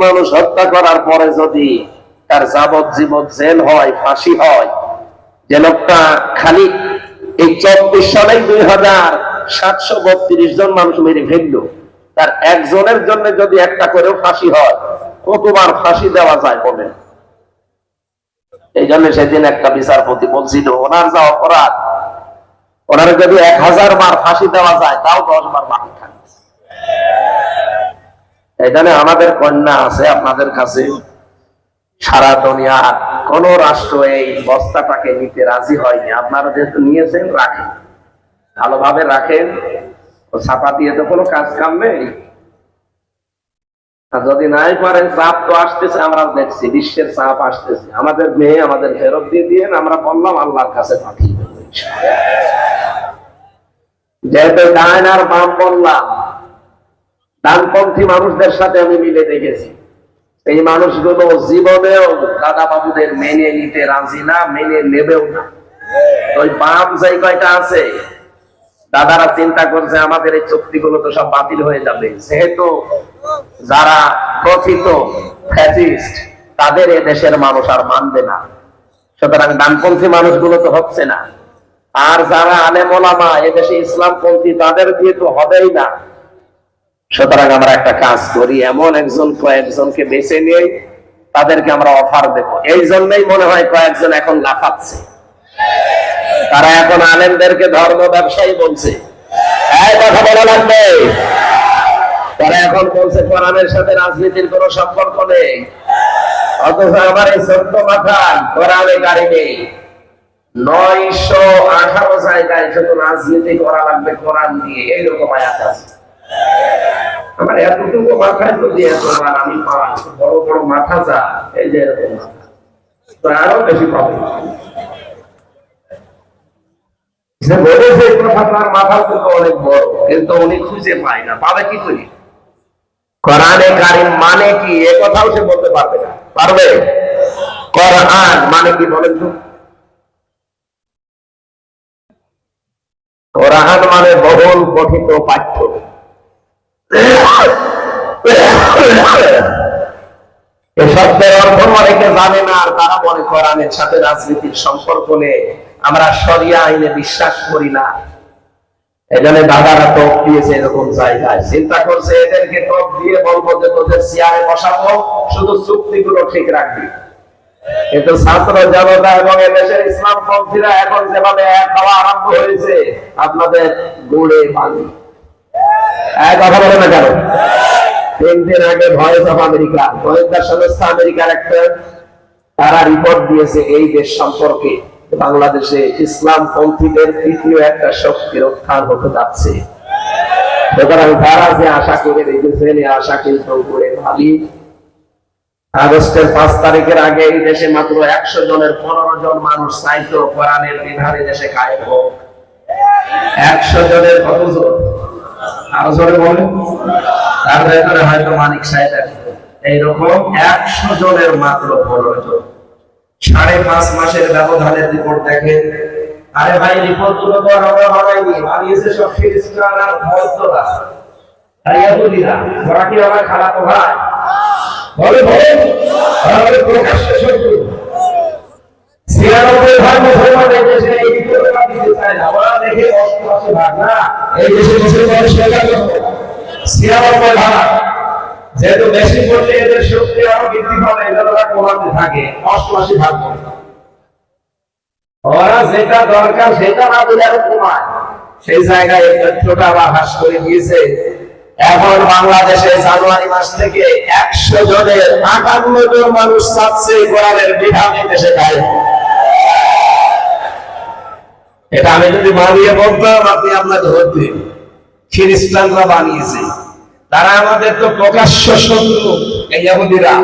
মানুষ হত্যা করার পরে যদি তার যাবজ্জীবন জেল হয়, ফাঁসি হয়, যে লোকটা খালি এই 24 সালেই 2732 জন মানুষ মেরে ফেললো, তার একজনের জন্য যদি একটা করেও ফাঁসি হয়, কতবার ফাঁসি দেওয়া যায় বলেন? এই জন্য সেদিন একটা বিচারপতি বলছিল, ওনার যা অপরাধ, ওনার যদি 1000 বার ফাঁসি দেওয়া যায়, তাও 10 বার বাকি থাকবে। এই জন্য আমাদের কন্যা আছে আপনাদের কাছে, সারা দুনিয়ার কোন রাষ্ট্র এই বস্তাটাকে নিতে রাজি হয়নি। আপনারা যেহেতু নিয়েছেন, রাখেন, ভালোভাবে রাখেন। ও ছাপা দিয়ে তো কোনো কাজ কাম নেই। আর যদি নাই পারেন, চাপ তো আসতেছে, আমরা দেখছি বিশ্বের চাপ আসতেছে। আমাদের মেয়ে আমাদের ফেরত দিয়ে দিয়েন, আমরা বললাম আল্লাহর কাছে পাঠিয়ে দেবো। যেহেতু ডান আর বাম বললাম, ডানপন্থী মানুষদের সাথে আমি মিলে দেখেছি, এই মানুষগুলো জীবনেও দাদা বাবুদের মেনে নিতে রাজি না, মেনে নেবেও না। ওই বাম যে কয়টা আছে, দাদারা চিন্তা করছে আমাদের এই চুক্তিগুলো তো সব বাতিল হয়ে যাবে, যেহেতু যারা প্রকৃত ফ্যাসিস্ট তাদের এ দেশের মানুষ আর মানবে না, সুতরাং ডানপন্থী মানুষগুলো তো হচ্ছে না। আর যারা আলেম ওলামা এদেশে ইসলামপন্থী, তাদের দিয়ে তো হবেই না। সুতরাং আমরা একটা কাজ করি, এমন কয়েকজনকে বেছে নিয়ে তাদেরকে আমরা অফার দেব। এই জন্যই মনে হয় কয়েকজন এখন লাফাচ্ছে, তারা এখন আলেমদেরকে ধর্ম ব্যবসায়ী বলছে। এই কথা বলা লাগবে। তারা এখন বলছে কোরআনের সাথে রাজনীতির কোনো সম্পর্ক নেই, অথচ আমার এই ছোট্ট মাথায় কোরআনে গাড়ি নেই। 918 জায়গায় শুধু রাজনীতি করা লাগবে কোরআন দিয়ে, এইরকম আয়াত আছে। আমার এতটুকু মাথায় যদি এতবার আমি পাই, বড় বড় মাথা যা, এই যে এরকম তো আরো বেশি পাবো। বলেছে কথা, তার মাথা কিন্তু অনেক বড়, কিন্তু উনি খুঁজে পায় না। পাবে কি করি? কোরআনে কারিম মানে কি, এ কথাও সে বলতে পারবে না। পারবে? কোরআন মানে কি বলেন তো? কোরআন মানে বহুল পঠিত পাঠ্য। এ শব্দের অর্থ অনেকে জানে না, আর তারা মনে কোরআনের সাথে রাজনীতির সম্পর্ক নেই, আমরা শরিয়া আইনে বিশ্বাস করি না। এজন্য দাদারা টপ দিয়েছে এরকম জায়গায়, চিন্তা করছে এদেরকে টপ দিয়ে বলবো যে তোদের চেয়ারে বসাবো, শুধু চুক্তিগুলো ঠিক রাখবি। কিন্তু ছাত্র জনতা এবং এদেশের ইসলামপন্থীরা এখন যেভাবে এক হওয়া আরম্ভ হয়েছে, আপনাদের গুড়ে পানি। এক কথা বলে না কেন? 3 দিন আগে ভয়েস অফ আমেরিকা, গোয়েন্দা সংস্থা আমেরিকার একটা, তারা রিপোর্ট দিয়েছে এই দেশ সম্পর্কে, বাংলাদেশে ইসলামপন্থীদের তৃতীয় একটা শক্তির উত্থান হতে যাচ্ছে। সুতরাং তারা যে আশা করে রেখেছেন, এই আশা কিন্তু করে ভাবি। আগস্টের 5 তারিখের আগে এই দেশে মাত্র 100 জনের 15 জন মানুষ চাইতো কোরআনের বিধান দেশে কায়েম হোক। 100 জনের কতজন? আরো জোরে বলেন। তার ভেতরে হয়তো মানিক সাহেব এইরকম 100 জনের মাত্র 15 জন। 5.5 মাসের ব্যবধানের রিপোর্ট দেখেন। আরে ভাই, রিপোর্ট গুলো তো আমরা বানাইনি, বানিয়েছে সব খ্রিস্টান আর বৌদ্ধরা, আর ইহুদিরা। ওরা কি আমার খারাপ ভাই? বলে বলেন, আমাদের প্রকাশ্যে শত্রু। 96% মুসলমান এই দেশে এই রিপোর্টটা দিতে চায় না। ওরা দেখে 88% না, এই দেশে মুসলমান সংখ্যা কত? 96%। যেহেতু বেশি করলে এদের শক্তি আরো বৃদ্ধি পাবে, এরা কমাতে থাকে। 88%। ওরা যেটা দরকার সেটা না বলে আরো কমায়। সেই জায়গায় তথ্যটা আবার হ্রাস করে দিয়েছে। এখন বাংলাদেশে জানুয়ারি মাস থেকে 100 জনের 58 জন মানুষ চাচ্ছে কোরআনের বিধান দেশে কায়েম। এটা আমি যদি বানিয়ে বলতাম, আপনি আপনাকে ধরতেন। খ্রিস্টানরা বানিয়েছে, তারা আমাদের তো প্রকাশ্য শত্রু। এই ইহুদিরা,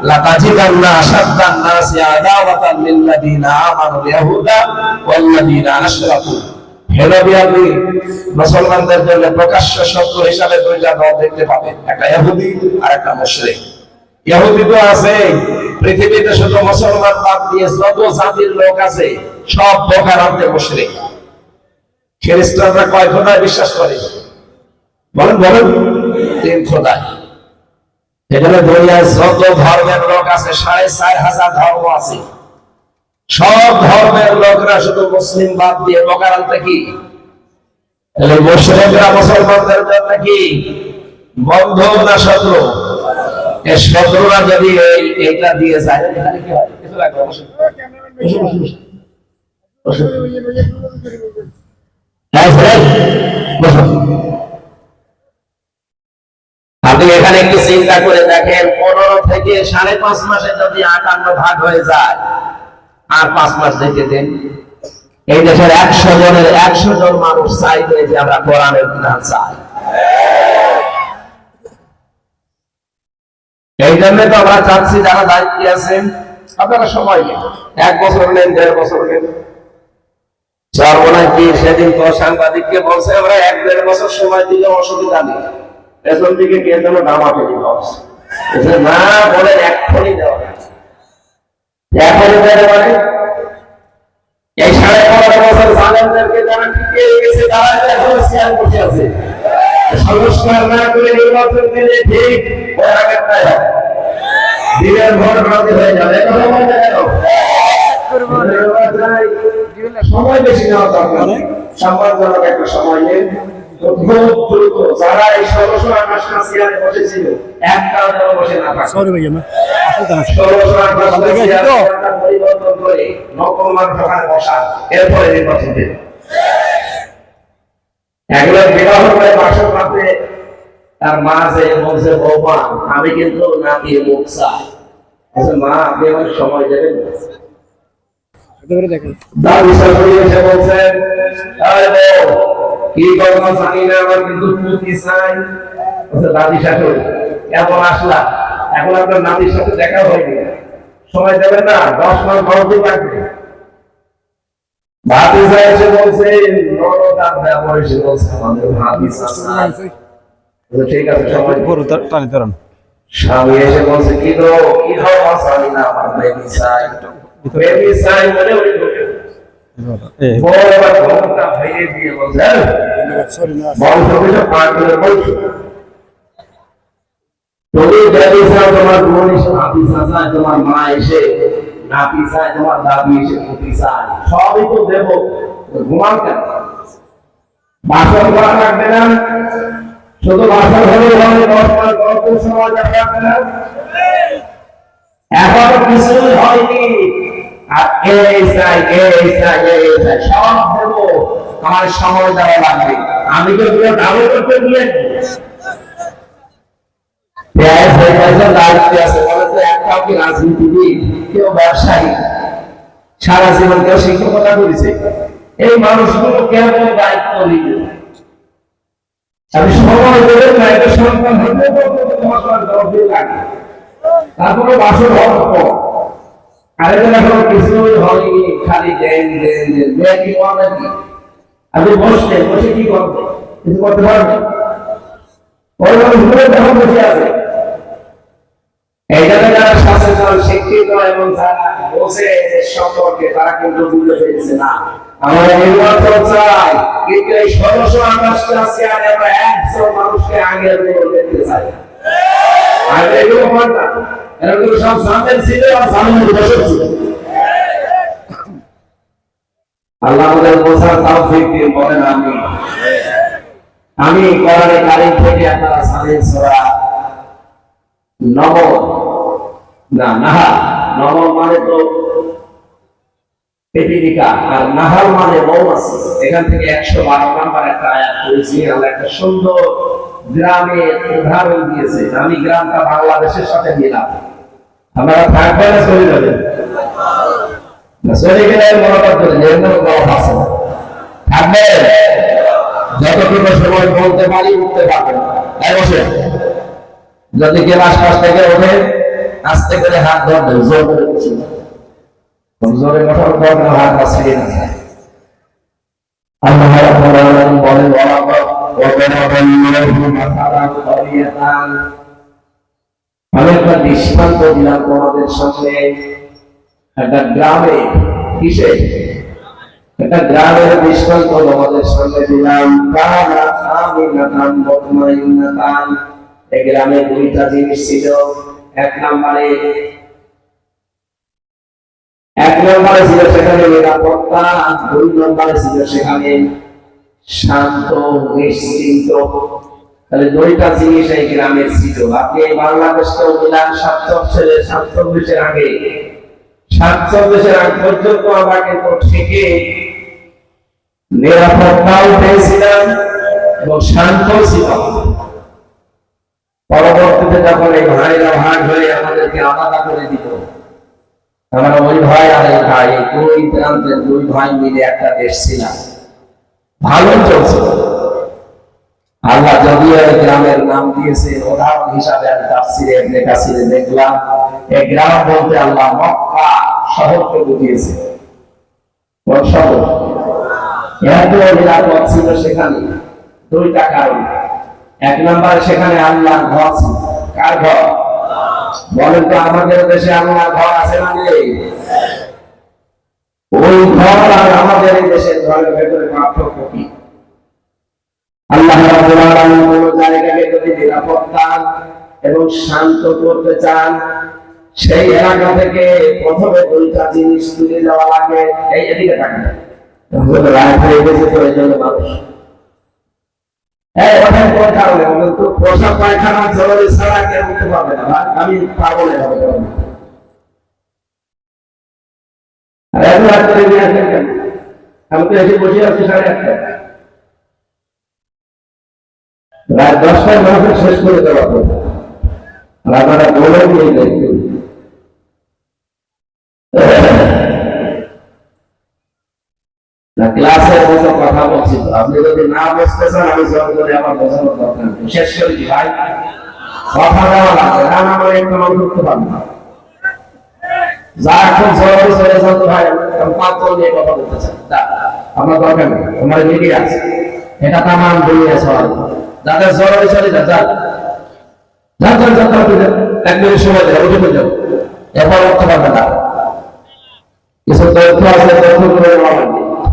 লাতাজিদান্না আশাদ্দান নাসি আদাওয়াতান লিল্লাযিনা আমানু ইয়াহুদা ওয়াল্লাযিনা আশরাকু। হেনবিয়াবি মুসলমানদের জন্য প্রকাশ্য শত্রু হিসাবে 2টা দল দেখতে পাবেন, একটা ইহুদি আর একটা মুশরিক। ইহুদি তো আছে পৃথিবীতে, শুধু মুসলমান বাদ দিয়ে যত জাতির লোক আছে সব প্রকারান্তে মুশরিক। খ্রিস্টানরা কয় খোদায় বিশ্বাস করে? বলেন বলেন। 3 খোদায়। এখানে দুনিয়ায় যত ধর্মের লোক আছে 4,500 ধর্ম আছে, সব ধর্মের লোকরা শুধু মুসলিম বাদ দিয়ে প্রকারান্তে কি মুশরিকরা মুসলমানদের জন্য কি বন্ধু না শত্রু? এই শত্রুরা যদি এইটা দিয়ে যায় তাহলে কি হয়? কিছু লাগবে আপনি এখানে একটু চিন্তা করে দেখেন, 15 থেকে 5.5 মাসে যদি 58 ভাগ হয়ে যায়, আর 5 মাস যেতে দেন, এই দেশের 100 জনের 100 জন মানুষ চাইবে যে আমরা কোরআনের বিধান চাই। এই জন্য তো আমরা চাচ্ছি যারা দায়িত্বে আছেন আপনারা সময় নেন, 1 বছর নেন, 1.5 বছর নেন। সর্বনাশ কি সেদিন তো সাংবাদিককে বলছে আমরা 1-1.5 বছর সময় দিলে অসুবিধা নেই, পেছন দিকে কে যেন নামাতে দিল না, বলে এখনই দেওয়া এখনই দেওয়া মানে এই 15.5 বছর জালেমদেরকে যারা টিকে গেছে তারা এখনো শেয়ার করতে আছে। সংস্কার না করে নির্বাচন দিলে ঠিক ওই আগেরটাই হবে, দিনের ভোট রাতে হয়ে যাবে। কথা বলতে গেল সময় বেশি নেওয়া দরকার, সম্মানজনক একটা সময় নেই। যারা এই 1628 চেয়ারে বসেছিল একটাও যেন বসে না থাকে। 1628 চেয়ার পরিবর্তন করে নকল মানুষ বসা, এরপরে নির্বাচন দেবে। এগুলো বিবাহ করে বাসর রাতে তার মা যে বলছে বৌমা আমি কিন্তু নাতি মুখ চাই, মা আপনি আমার সময় দেবেন। দাদি শাশুড়ি এসে বলছেন কি করবো জানি না, আমার কিন্তু পুতি চাই। দাদি শাশুড়ি এমন আসলা, এখন আপনার নাতির সাথে দেখা হয়নি, সময় দেবেন না, 10 মাস বড় লাগবে। ভাতিজা এসে বলছে নরদার ব্যবহার এসে বলছে আমাদের ভাতিজা ঠিক আছে সময় টানি ধরুন। স্বামী এসে বলছে কি গো কি হও জানি না, আমার বেবি চাই, বেবি চাই বলে ওই বড় ঘন্টা ভেঙে দিয়ে বলছে বংশ কিছু পাগলের বলছ তুমি বেবি চাই, তোমার বোন ভাতিজা চাই, তোমার মা এসে নাতি চাই, তোমার দাদি এসে পুতি চাই, সবই তো দেবো, ঘুমান কেন? বাসন করা লাগবে না, শুধু বাসন হলে 10 মাস গল্পের সময় লাগবে না, এখন কিছুই হয়নি। আর এই চাই এই চাই এই চাই সব দেবো, আমার সময় দেওয়া লাগবে। আমি তো পুরো ডাবল করতে দিয়ে দায়িত্ব আছে বলে তো, একটাও কি রাজনীতিবিদ, কেউ ব্যবসায়ী, সারা জীবন কেউ শিক্ষকতা করেছে, এই মানুষগুলো কেমন দায়িত্ব নিবে? আমি সময় দেবেন না, এটা সন্তান হতে লাগে, তারপরে বাসন হওয়ার পর আরেকজন এখন কিছুই হয়নি, খালি দেন দেন দেন কি করবেন? আপনি বসলেন, বসে কি করবেন? কিছু করতে পারবেন? ওই মানুষগুলো যখন বসে আছে, এই জন্য যারা সচেতন শিক্ষিত এবং যারা বোঝে সম্পর্কে, তারা কিন্তু বুঝে ফেলছে না আমরা নির্বাচন চাই, কিন্তু এই 1628টা চেয়ারে আমরা একজন মানুষকে আগে দেখতে চাই। আগে এগুলো হয় না, এরকম সব জানেন ছিল আর জানেন বসে ছিল। আল্লাহ আমাদের বোঝার তৌফিক দিন, বলেন আমি কোরআনে কারীম থেকে আপনারা জানেন সূরা নমল না নাহাল, নমল মানে তো পেপিলিকা, আর নাহাল মানে মৌমাছি। এখান থেকে 112 নাম্বার একটা আয়াত পড়েছি। আল্লাহ একটা সুন্দর গ্রামের উদাহরণ দিয়েছে। আমি গ্রামটা বাংলাদেশের সাথে মিলাম, আপনারা থাকবেন না চলে যাবেন না, চলে গেলে মনোযোগ করে থাকবেন, যতটুকু সময় বলতে পারি উঠতে পারবেন। তাই বসে যদি কেউ আশপাশ থেকে ওঠে আস্তে করে হাত ধরবেন, জোর করে বসে জোরে কথার পর হাত আসলে না যায়। আল্লাহ রাব্বুল আলামিন বলেন আমি একটা দৃষ্টান্ত দিলাম তোমাদের সামনে, একটা গ্রামে, কিসে একটা গ্রামের দৃষ্টান্ত তোমাদের সামনে দিলাম। কানা আমিনাতান মুতমাইন্নাতান, এই গ্রামে দুইটা জিনিস ছিল। এক নম্বরে ছিল সেখানে নিরাপত্তা, দুই নম্বরে ছিল সেখানে শান্ত নিশ্চিন্ত। তাহলে দুইটা জিনিস এই গ্রামের ছিল। আপনি বাংলাদেশকেও মিলান 47-47 আগে, 47 আগ পর্যন্ত আমরা কিন্তু ঠিকই নিরাপত্তাও পেয়েছিলাম এবং শান্ত ছিল। পরবর্তীতে যখন এই ভাইরা ভাগ হয়ে আমাদেরকে আলাদা করে দিল, আমরা ওই ভাই আর এই ভাই, দুই প্রান্তের দুই ভাই মিলে একটা দেশ ছিলাম, ভালো চলছিল। আল্লাহ যদিও এই গ্রামের নাম দিয়েছে উদাহরণ হিসাবে, আমি তাফসিরে ইবনে কাসিরে দেখলাম এই গ্রাম বলতে আল্লাহ মক্কা শহরকে বুঝিয়েছে। কোন শহর? এত নিরাপদ ছিল সেখানে দুইটা কারণ। এক নম্বরে সেখানে আল্লাহর ঘর ছিল। কার ঘর? বলেন তো, আমাদের দেশে আল্লাহর ঘর আছে না নেই? ওই ঘর আর আমাদের এই দেশের ঘরের ভেতরে পার্থক্য কি? আল্লাহ রাব্বুল আলামিন কোন জায়গাকে যদি নিরাপত্তা এবং শান্ত করতে চান, সেই এলাকা থেকে প্রথমে দুইটা জিনিস তুলে দেওয়া লাগে। এই এদিকে থাকেন, রায় হয়ে গেছে তো এই জন্য মানুষ কোন কারণে পোশাক পায়খানা জরুরি ছাড়া কেউ উঠতে পারবে না। আমি পারবো না, আমি তো এসে বসে আছি 1:30। রাত 10টায় মানুষের শেষ করে দেওয়া হবে, আপনারা বলে দিয়ে দেখবেন। ক্লাসের মতো কথা বলছি, আপনি যদি না বুঝতে চান আমি জোর করে আমার বোঝানোর দরকার নেই। শেষ করে দি ভাই, কথা দেওয়া লাগবে না, আমার একটু মানুষ করতে পারবে না। যা এখন জরুরি চলে যেত ভাই, আমি 5 জন নিয়ে কথা বলতে চাই, আমার দরকার নেই, আমার মিটিং আছে, এটা তামাম দুনিয়া সবাই যাদের জরুরি চলে যা যা যা যা যা 1 মিনিট সময় দেয়, উঠে যাও, এরপর উঠতে পারবে না। কিছু তথ্য আছে, তথ্য করে নেওয়া